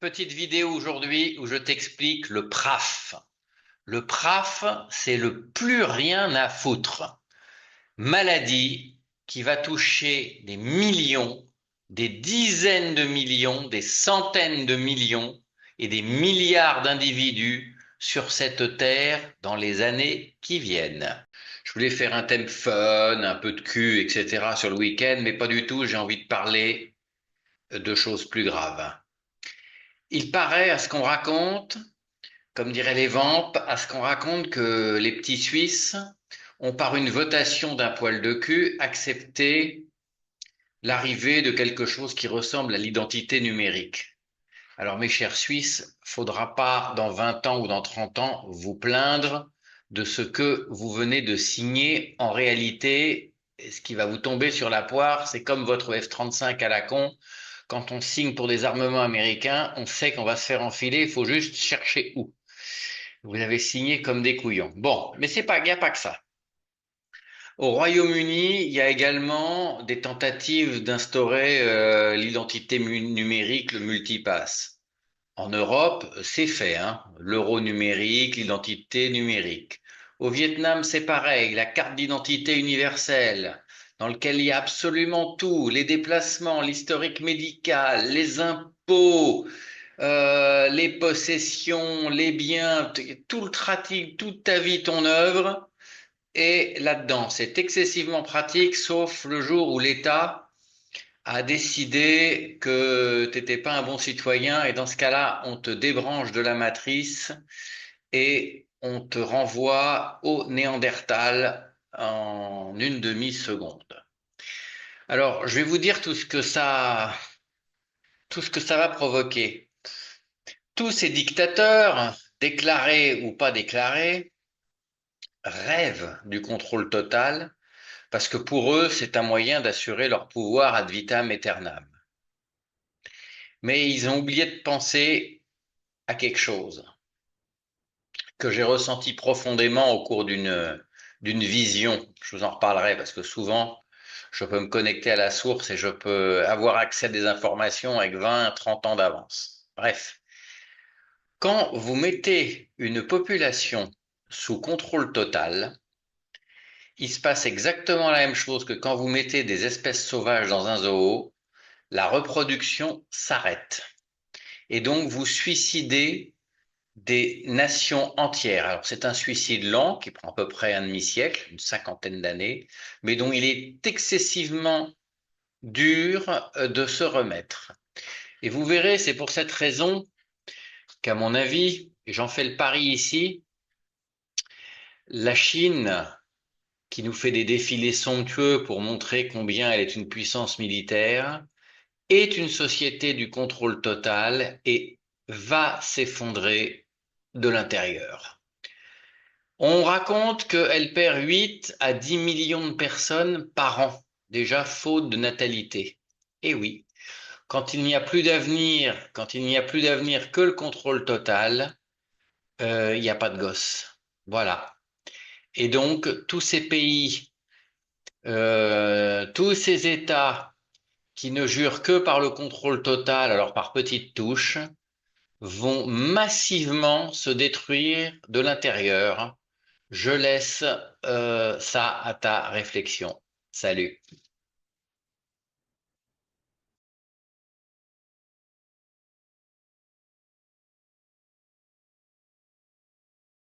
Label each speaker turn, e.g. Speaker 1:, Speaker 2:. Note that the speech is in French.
Speaker 1: Petite vidéo aujourd'hui où je t'explique le PRAF. Le PRAF, c'est le plus rien à foutre. Maladie qui va toucher des millions, des dizaines de millions, des centaines de millions et des milliards d'individus sur cette terre dans les années qui viennent. Je voulais faire un thème fun, un peu de cul, etc. sur le week-end, mais pas du tout, j'ai envie de parler de choses plus graves. Il paraît à ce qu'on raconte, comme diraient les vampes, à ce qu'on raconte que les petits Suisses ont, par une votation d'un poil de cul, accepté l'arrivée de quelque chose qui ressemble à l'identité numérique. Alors, mes chers Suisses, faudra pas, dans 20 ans ou dans 30 ans, vous plaindre de ce que vous venez de signer. En réalité, ce qui va vous tomber sur la poire, c'est comme votre F-35 à la con. Quand on signe pour des armements américains, on sait qu'on va se faire enfiler, il faut juste chercher où. Vous avez signé comme des couillons. Bon, mais c'est pas, il n'y a pas que ça. Au Royaume-Uni, il y a également des tentatives d'instaurer l'identité numérique, le multipass. En Europe, c'est fait, hein. L'euro numérique, l'identité numérique. Au Vietnam, c'est pareil, la carte d'identité universelle, dans lequel il y a absolument tout, les déplacements, l'historique médical, les impôts, les possessions, les biens, tout le trafic, toute ta vie, ton œuvre, est là-dedans. C'est excessivement pratique, sauf le jour où l'État a décidé que tu n'étais pas un bon citoyen et dans ce cas-là, on te débranche de la matrice et on te renvoie au Néandertal en une demi-seconde. Alors, je vais vous dire tout ce que ça va provoquer. Tous ces dictateurs, déclarés ou pas déclarés, rêvent du contrôle total parce que pour eux, c'est un moyen d'assurer leur pouvoir ad vitam aeternam. Mais ils ont oublié de penser à quelque chose que j'ai ressenti profondément au cours d'une vision. Je vous en reparlerai parce que souvent, je peux me connecter à la source et je peux avoir accès à des informations avec 20, 30 ans d'avance. Bref, quand vous mettez une population sous contrôle total, il se passe exactement la même chose que quand vous mettez des espèces sauvages dans un zoo, la reproduction s'arrête. Et donc, vous suicidez des nations entières. Alors, c'est un suicide lent qui prend à peu près un demi-siècle, une cinquantaine d'années, mais dont il est excessivement dur de se remettre. Et vous verrez, c'est pour cette raison qu'à mon avis, et j'en fais le pari ici, la Chine, qui nous fait des défilés somptueux pour montrer combien elle est une puissance militaire, est une société du contrôle total et va s'effondrer de l'intérieur. On raconte qu'elle perd 8 à 10 millions de personnes par an, déjà faute de natalité. Et oui, quand il n'y a plus d'avenir, quand il n'y a plus d'avenir que le contrôle total, il n'y a pas de gosses. Voilà. Et donc, tous ces pays, tous ces États qui ne jurent que par le contrôle total, alors par petites touches, vont massivement se détruire de l'intérieur. Je laisse ça à ta réflexion. Salut.